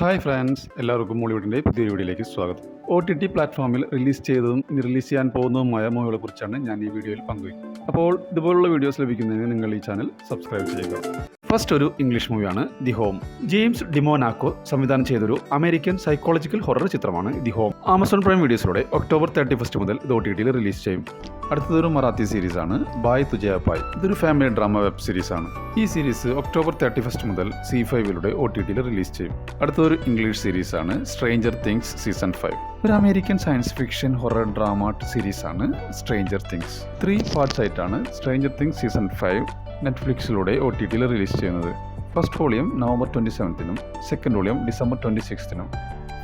Hi friends, എല്ലാവർക്കും മോളിവുഡിൻ്റെ പുതിയൊരു വീഡിയോയിലേക്ക് സ്വാഗതം. OTT പ്ലാറ്റ്ഫോമിൽ റിലീസ് ചെയ്തതും ഇനി റിലീസ് ചെയ്യാൻ പോകുന്നതുമായ മൂവികളെ കുറിച്ചാണ് ഞാൻ ഈ വീഡിയോയിൽ പങ്കുവയ്ക്കുന്നത്. അപ്പോൾ ഇതുപോലുള്ള വീഡിയോസ് ലഭിക്കുന്നതിന് നിങ്ങൾ ഈ ചാനൽ സബ്സ്ക്രൈബ് ചെയ്യുക. ഫസ്റ്റ് ഒരു ഇംഗ്ലീഷ് മൂവിയാണ് ദി ഹോം. ജെയിംസ് ഡിമോനാക്കോ സംവിധാനം ചെയ്തൊരു അമേരിക്കൻ സൈക്കോളജിക്കൽ ഹൊറർ ചിത്രമാണ് ദി ഹോം. ആമസോൺ പ്രൈം വീഡിയോസിലൂടെ ഒക്ടോബർ 31 മുതൽ ഇത് OTT റിലീസ് ചെയ്യും. അടുത്തതൊരു മറാത്തി സീരീസാണ് ബായ് തുജേ പായ്. ഇതൊരു ഫാമിലി ഡ്രാമ വെബ് സീരീസാണ്. ഈ സീരീസ് ഒക്ടോബർ 31 മുതൽ C5 OTT റിലീസ് ചെയ്യും. അടുത്തൊരു ഇംഗ്ലീഷ് സീരീസാണ് സ്ട്രേഞ്ചർ തിങ്സ് സീസൺ 5. ഒരു American science fiction horror drama സീരീസാണ് സ്ട്രേഞ്ചർ തിങ്സ്. 3 പാർട്സ് ആയിട്ടാണ് സ്ട്രേഞ്ചർ തിങ്സ് സീസൺ 5 നെറ്റ്ഫ്ലിക്സിലൂടെ OTT റിലീസ് ചെയ്യുന്നത്. First volume November 27 second volume December 26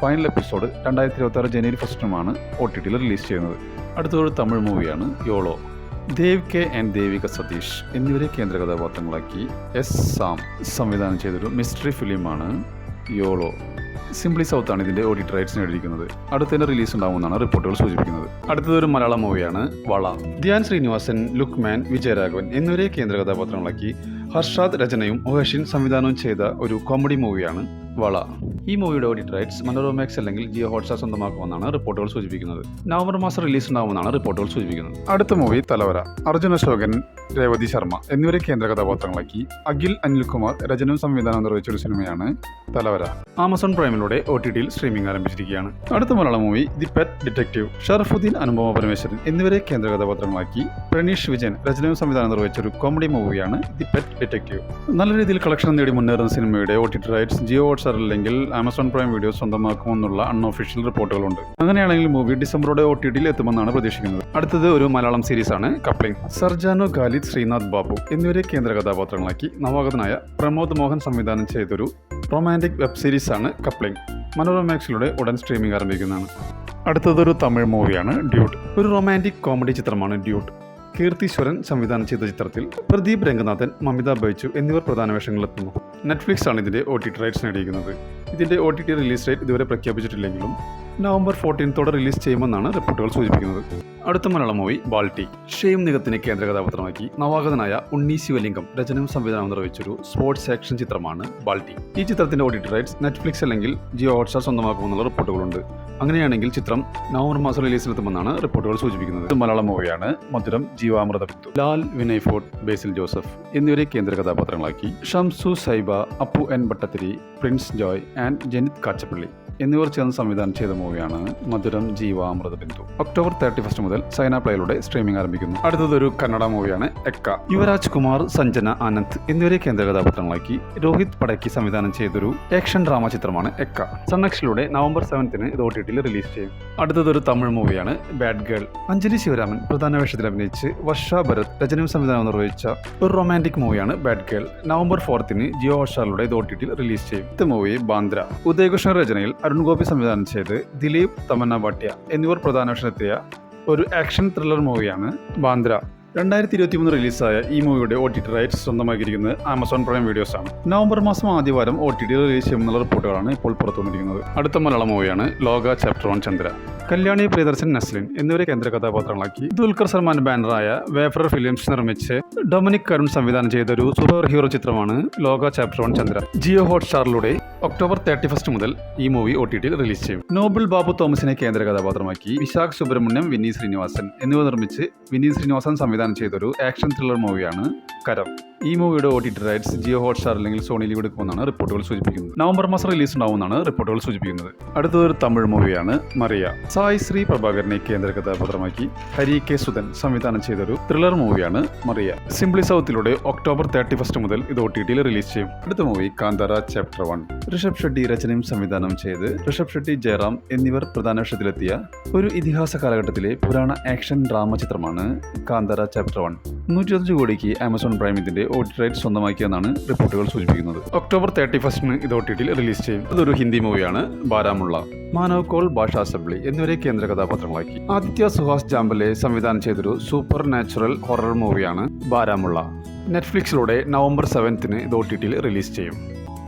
final episode 2026 ജനുവരി 1 OTT റിലീസ് ചെയ്യുന്നത്. അടുത്തൊരു തമിഴ് മൂവിയാണ് YOLO. Dev K and Devika Satish എന്നിവരെ കേന്ദ്ര കഥാപാത്രങ്ങളാക്കി സാം സംവിധാനം ചെയ്തൊരു മിസ്റ്ററി ഫിലിമാണ് യോളോ. സിംപ്ലി സൗത്ത് ആണ് ഇതിൻ്റെ OTT റൈറ്റ്സ് നേടിയിരിക്കുന്നത്. അടുത്തതിൻ്റെ റിലീസ് ഉണ്ടാകുമെന്നാണ് റിപ്പോർട്ടുകൾ സൂചിപ്പിക്കുന്നത്. അടുത്തതൊരു മലയാളം മൂവിയാണ് വള. ധ്യാൻ ശ്രീനിവാസൻ, ലുക്മാൻ, വിജയരാഘവൻ എന്നിവരെ കേന്ദ്ര കഥാപാത്രങ്ങളാക്കി ഹർഷാദ് രചനയും ഒഹഷിൻ സംവിധാനവും ചെയ്ത ഒരു കോമഡി മൂവിയാണ് വള. ഈ മൂവിയുടെ OTT റൈറ്റ്സ് മനോരമാക്സ് അല്ലെങ്കിൽ ജിയോ ഹോട്ട്സ്റ്റാർ സ്വന്തമാക്കുമെന്നാണ് റിപ്പോർട്ടുകൾ സൂചിപ്പിക്കുന്നത്. നവംബർ മാസം റിലീസ് ഉണ്ടാകുമെന്നാണ് റിപ്പോർട്ടുകൾ സൂചിപ്പിക്കുന്നത്. അടുത്ത മൂവി തലവര. അർജുൻ അശോകൻ, രേവതി ശർമ്മ എന്നിവരെ കേന്ദ്ര കഥാപാത്രങ്ങളാക്കി അഖിൽ അനിൽകുമാർ രചനയും സംവിധാനവും നിർവഹിച്ചൊരു സിനിമയാണ് തലവര. ആമസോൺ പ്രൈമിലൂടെ OTT സ്ട്രീമിംഗ് ആരംഭിച്ചിരിക്കുകയാണ്. അടുത്ത Malayalam movie The Pet Detective. Sharafudheen, Anupama Parameswaran എന്നിവരെ കേന്ദ്ര കഥാപാത്രങ്ങളാക്കി പ്രണീഷ് വിജയൻ രചനയും സംവിധാനം നിർവഹിച്ചൊരു കോമഡി മൂവിയാണ് ദി പെറ്റ് ഡിറ്റക്റ്റീവ്. നല്ല രീതിയിൽ കളക്ഷൻ നേടി മുന്നേറുന്ന സിനിമയുടെ OTT റൈറ്റ്സ് ജിയോ ഹോട്ട്സ്റ്റാർ അല്ലെങ്കിൽ ആമസോൺ പ്രൈം വീഡിയോ സ്വന്തമാക്കുമെന്നുള്ള അൺഒഫീഷ്യൽ റിപ്പോർട്ടുകളുണ്ട്. അങ്ങനെയാണെങ്കിൽ മൂവി ഡിസംബറോടെ OTT എത്തുമെന്നാണ് പ്രതീക്ഷിക്കുന്നത്. അടുത്തത് ഒരു മലയാളം സീരീസാണ് കപ്ലിംഗ്. സർജാനോ ഖാലിദ്, ശ്രീനാഥ് ബാബു എന്നിവരെ കേന്ദ്ര കഥാപാത്രങ്ങളാക്കി നവാഗതനായ പ്രമോദ് മോഹൻ സംവിധാനം ചെയ്തൊരു റൊമാൻറ്റിക് വെബ് സീരീസാണ് കപ്ലിംഗ്. മനോരമാക്സിലൂടെ ഉടൻ സ്ട്രീമിംഗ് ആരംഭിക്കുന്നതാണ്. അടുത്തതൊരു തമിഴ് മൂവിയാണ് ഡ്യൂട്ട്. ഒരു റൊമാൻറ്റിക് കോമഡി ചിത്രമാണ് ഡ്യൂട്ട്. കീർത്തീശ്വരൻ സംവിധാനം ചെയ്ത ചിത്രത്തിൽ പ്രദീപ് രംഗനാഥൻ, മമിത ബൈജു എന്നിവർ പ്രധാന വേഷങ്ങളിലെത്തുന്നു. നെറ്റ്ഫ്ലിക്സ് ആണ് ഇതിൻ്റെ OTT റൈറ്റ്സ് നേടിയിരിക്കുന്നത്. ഇതിൻ്റെ OTT റിലീസ് ഡേറ്റ് ഇതുവരെ പ്രഖ്യാപിച്ചിട്ടില്ലെങ്കിലും നവംബർ 14 റിലീസ് ചെയ്യുമെന്നാണ് റിപ്പോർട്ടുകൾ സൂചിപ്പിക്കുന്നത്. അടുത്ത മലയാളം മൂവി ബാൾട്ടി. ഷെയ്ം നിഗത്തിനെ കേന്ദ്ര കഥാപാത്രമാക്കി നവാഗതനായ ഉണ്ണി ശിവലിംഗം രചനയും സംവിധാനം നിർവഹിച്ചൊരു സ്പോർട്സ് ആക്ഷൻ ചിത്രമാണ് ബാൾട്ടി. ഈ ചിത്രത്തിന്റെ OTT റൈറ്റ്സ് നെറ്റ്ഫ്ലിക്സ് അല്ലെങ്കിൽ ജിയോ ഹോട്ട്സ്റ്റാർ സ്വന്തമാക്കുമെന്നുള്ള റിപ്പോർട്ടുകളുണ്ട്. അങ്ങനെയാണെങ്കിൽ ചിത്രം നവംബർ മാസം റിലീസിലെത്തുമെന്നാണ് റിപ്പോർട്ടുകൾ സൂചിപ്പിക്കുന്നത്. മലയാളം മൂവിയാണ് മധുരം ജീവാമൃത ബിന്ദു. ലാൽ, വിനയ് ഫോർട്ട്, ബേസിൽ ജോസഫ് എന്നിവരെ കേന്ദ്ര കഥാപാത്രങ്ങളാക്കി ഷംസു സൈബ, അപ്പു എൻ ഭട്ടത്തിരി, പ്രിൻസ് ജോയ് ആൻഡ് ജനിത് കാച്ചപ്പള്ളി എന്നിവർ ചേർന്ന് സംവിധാനം ചെയ്ത മൂവിയാണ് മധുരം ജീവാമൃത ബിന്ദു. ഒക്ടോബർ 31 മുതൽ സൈന പ്ലേയിലൂടെ സ്ട്രീമിംഗ് ആരംഭിക്കുന്നു. അടുത്തതൊരു കന്നഡ മൂവിയാണ് എക്ക. യുവരാജ് കുമാർ, സഞ്ജന ആനന്ദ് എന്നിവരെ കേന്ദ്ര കഥാപാത്രങ്ങളാക്കി രോഹിത് പടക്കി സംവിധാനം ചെയ്തൊരു ആക്ഷൻ ഡ്രാമ ചിത്രമാണ് എക്ക. സൺനെക്സ്റ്റിലൂടെ നവംബർ 7 ഇത് OTT റിലീസ് ചെയ്യും. അടുത്തതൊരു തമിഴ് മൂവിയാണ് ബാഡ് ഗേൾ. അഞ്ജലി ശിവരാമൻ പ്രധാന വേഷത്തിൽ അഭിനയിച്ച് വർഷ ഭരത് രചനയും സംവിധാനം നിർവഹിച്ച ഒരു റൊമാൻറ്റിക് മൂവിയാണ് ബാഡ് ഗേൾ. നവംബർ 4 ജിയോ ഹോട്ട്സ്റ്റാറിലൂടെ ഇത് OTT റിലീസ് ചെയ്യും. ഇത് മൂവി ബാന്ദ്ര. ഉദയകൃഷ്ണ രചനയിൽ അരുൺ ഗോപി സംവിധാനം ചെയ്ത് ദിലീപ്, തമന്ന ഭാട്ടിയ എന്നിവർ പ്രധാന വേഷത്തിലെത്തിയ ഒരു ആക്ഷൻ ത്രില്ലർ മൂവിയാണ് ബാന്ദ്ര. 2023 റിലീസായ ഈ മൂവിയുടെ OTT റൈറ്റ്സ് സ്വന്തമാക്കിയിരിക്കുന്നത് ആമസോൺ പ്രൈം വീഡിയോസ് ആണ്. നവംബർ മാസം ആദ്യവാരം OTT റിലീസ് ചെയ്യുമെന്നുള്ള റിപ്പോർട്ടുകളാണ് ഇപ്പോൾ പുറത്തു വന്നിരിക്കുന്നത്. അടുത്ത മലയാളം മൂവിയാണ് ലോക ചാപ്റ്റർ 1 ചന്ദ്ര. കല്യാണി പ്രിയദർശൻ, നസ്ലിൻ എന്നിവരെ കേന്ദ്ര കഥാപാത്രങ്ങളാക്കി ദുൽഖർ സൽമാൻ ബാനറായ വേഫർ ഫിലിംസ് നിർമ്മിച്ച് ഡൊമിനിക് കരുൺ സംവിധാനം ചെയ്ത ഒരു സൂപ്പർ ഹീറോ ചിത്രമാണ് ലോക ചാപ്റ്റർ 1 ചന്ദ്ര. ജിയോ ഹോട്ട്സ്റ്റാറിലൂടെ ഒക്ടോബർ 31 മുതൽ ഈ മൂവി OTT റിലീസ് ചെയ്യും. നോബിൾ ബാബു തോമസിനെ കേന്ദ്ര കഥാപാത്രമാക്കി വിശാഖ് സുബ്രഹ്മണ്യം, വിനീത് ശ്രീനിവാസൻ എന്നിവർ നിർമ്മിച്ച് വിനീത് ശ്രീനിവാസൻ സംവിധാനം ചെയ്തൊരു ആക്ഷൻ ത്രില്ലർ മൂവിയാണ് കരം. ഈ മൂവിയുടെ OTT റൈറ്റ്സ് ജിയോ ഹോട്ട്സ്റ്റാർ അല്ലെങ്കിൽ സോണി ലീവ് എടുക്കുമെന്നാണ് റിപ്പോർട്ടുകൾ സൂചിപ്പിക്കുന്നത്. നവംബർ മാസം റിലീസ് ഉണ്ടാവുമെന്നാണ് റിപ്പോർട്ടുകൾ സൂചിപ്പിക്കുന്നത്. അടുത്തൊരു തമിഴ് മൂവിയാണ് മറിയ. സായ് ശ്രീ പ്രഭാകരനെ കേന്ദ്ര കഥാപാത്രമാക്കി ഹരി കെ സുധൻ സംവിധാനം ചെയ്തൊരു ത്രില്ലർ മൂവിയാണ് മറിയ. സിംപ്ലി സൗത്തിലൂടെ ഒക്ടോബർ 31 മുതൽ ഇത് OTT റിലീസ് ചെയ്യും. അടുത്ത മൂവി കാന്താര ചാപ്റ്റർ 1. ഋഷഭ് ഷെട്ടി രചനയും സംവിധാനം ചെയ്ത് ഋഷഭ് ഷെട്ടി, ജയറാം എന്നിവർ പ്രധാന വേഷത്തിലെത്തിയ ഒരു ഇതിഹാസ കാലഘട്ടത്തിലെ പുരാണ ആക്ഷൻ ഡ്രാമ ചിത്രമാണ് കാന്താര ചാപ്റ്റർ 1. 105 കോടിക്ക് ആമസോൺ പ്രൈം ഇതിന്റെ OTT റൈറ്റ്സ് സ്വന്തമാക്കിയെന്നാണ് റിപ്പോർട്ടുകൾ സൂചിപ്പിക്കുന്നത്. ഒക്ടോബർ 31 ഇത് OTT റിലീസ് ചെയ്യും. അതൊരു ഹിന്ദി മൂവിയാണ് ബാരാമുള്ള. മാനവ് കോൾ, ഭാഷാ സബ്ലി എന്നിവരെ കേന്ദ്ര കഥാപാത്രങ്ങളാക്കി ആദിത്യ സുഹാസ് ജാമ്പലെ സംവിധാനം ചെയ്തൊരു സൂപ്പർ നാച്ചുറൽ ഹൊറർ മൂവിയാണ് ബാരാമുള്ള. നെറ്റ്ഫ്ലിക്സിലൂടെ നവംബർ 7 ഇത് OTT റിലീസ് ചെയ്യും.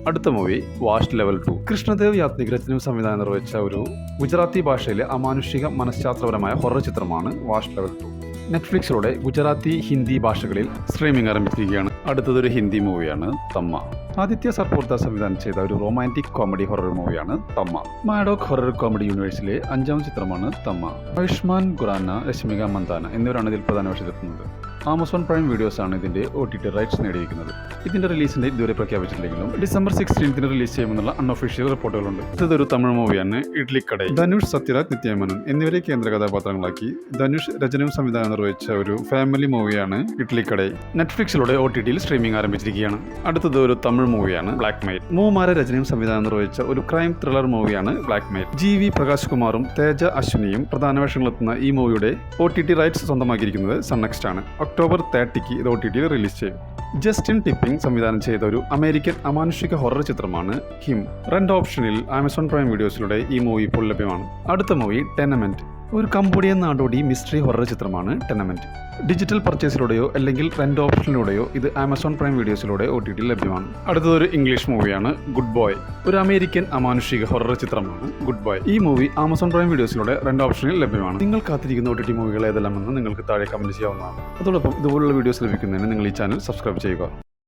അടുത്ത മൂവി വാഷ് ലെവൽ 2. കൃഷ്ണദേവ് യാത്നിക് രചനയും സംവിധാനം നിർവഹിച്ച ഒരു ഗുജറാത്തി ഭാഷയിലെ അമാനുഷിക മനഃശാസ്ത്രപരമായ ഹൊറർ ചിത്രമാണ് വാഷ് ലെവൽ 2. നെറ്റ്ഫ്ലിക്സിലൂടെ ഗുജറാത്തി, ഹിന്ദി ഭാഷകളിൽ സ്ട്രീമിംഗ് ആരംഭിച്ചിരിക്കുകയാണ്. അടുത്തതൊരു ഹിന്ദി മൂവിയാണ് തമ്മ. ആദിത്യ സർപോർത്ത സംവിധാനം ചെയ്ത ഒരു റൊമാൻറ്റിക് കോമഡി ഹൊറർ മൂവിയാണ് തമ്മ. മാഡോക് ഹൊറർ കോമഡി യൂണിവേഴ്സിലെ 5ാം ചിത്രമാണ് തമ്മ. ആയുഷ്മാൻ ഖുറാന, രശ്മിക മന്ദാന എന്നിവരാണ് ഇതിൽ പ്രധാന വേഷത്തിലെത്തുന്നത്. ആമസോൺ പ്രൈം വീഡിയോസ് ആണ് ഇതിന്റെ OTT റൈറ്റ്സ് നേടിയിരിക്കുന്നത്. ഇതിന്റെ റിലീസിന്റെ ഇതുവരെ പ്രഖ്യാപിച്ചിട്ടില്ലെങ്കിലും ഡിസംബർ 16 റിലീസ് ചെയ്യുമെന്നുള്ള അൺഒഫീഷ്യൽ റിപ്പോർട്ടുകളുണ്ട്. ഇതൊരു തമിഴ് മൂവിയാണ് ഇഡ്ലിക്കടൈ. ധനുഷ്, സത്യരാജ്, നിത്യമേനോൻ എന്നിവരെ കേന്ദ്ര കഥാപാത്രങ്ങളാക്കി ധനുഷ് രചനയും സംവിധാനം നിർവഹിച്ച ഒരു ഫാമിലി മൂവിയാണ് ഇഡ്ലിക്കടൈ. നെറ്റ്ഫ്ലിക്സിലൂടെ OTTയിൽ സ്ട്രീമിംഗ് ആരംഭിച്ചിരിക്കുകയാണ്. അടുത്തത് ഒരു തമിഴ് മൂവിയാണ് ബ്ലാക്ക് മെയിൽ. മൂമാര രചനയും സംവിധാനം നിർവഹിച്ച ഒരു ക്രൈം ത്രില്ലർ മൂവിയാണ് ബ്ലാക്ക് മെയിൽ. GV പ്രകാശ് കുമാറും തേജ അശ്വിനിയും പ്രധാന വേഷങ്ങളെത്തുന്ന ഈ മൂവിയുടെ OTT റൈറ്റ്സ് സ്വന്തമാക്കിയിരിക്കുന്നത് സൺനെക്സ്റ്റ് ആണ്. ഒക്ടോബർ 30 ഇത് OTTയിൽ റിലീസ് ചെയ്യും. ജസ്റ്റിൻ ടിപ്പിംഗ് സംവിധാനം ചെയ്ത ഒരു അമേരിക്കൻ അമാനുഷിക ഹൊറർ ചിത്രമാണ് ഹിം. റെന്റ് ഓപ്ഷനിൽ ആമസോൺ പ്രൈം വീഡിയോസിലൂടെ ഈ മൂവി ഇപ്പോൾ ലഭ്യമാണ്. അടുത്ത മൂവി ടെനമെന്റ്. ഒരു കംബോഡിയൻ നാടോടി മിസ്റ്ററി ഹൊറർ ചിത്രമാണ് ടെനമെന്റ്. ഡിജിറ്റൽ പർച്ചേസിലൂടെയോ അല്ലെങ്കിൽ റെന്റ് ഓപ്ഷനിലൂടെയോ ഇത് ആമസോൺ പ്രൈം വീഡിയോസിലൂടെ OTTയിൽ ലഭ്യമാണ്. അടുത്തതൊരു ഇംഗ്ലീഷ് മൂവിയാണ് ഗുഡ് ബോയ്. ഒരു അമേരിക്കൻ അമാനുഷിക ഹൊറർ ചിത്രമാണ് ഗുഡ് ബോയ്. ഈ മൂവി ആമസോൺ പ്രൈം വീഡിയോസിലൂടെ റെന്റ് ഓപ്ഷനിൽ ലഭ്യമാണ്. നിങ്ങൾ കാത്തിരിക്കുന്ന OTT മൂവികൾ ഏതെല്ലാമെന്ന് നിങ്ങൾക്ക് താഴെ കമന്റ് ചെയ്യാവുന്നതാണ്. അതോടൊപ്പം ഇതുപോലുള്ള വീഡിയോസ് ലഭിക്കുന്നതിന് നിങ്ങൾ ഈ ചാനൽ സബ്സ്ക്രൈബ് ചെയ്യുക.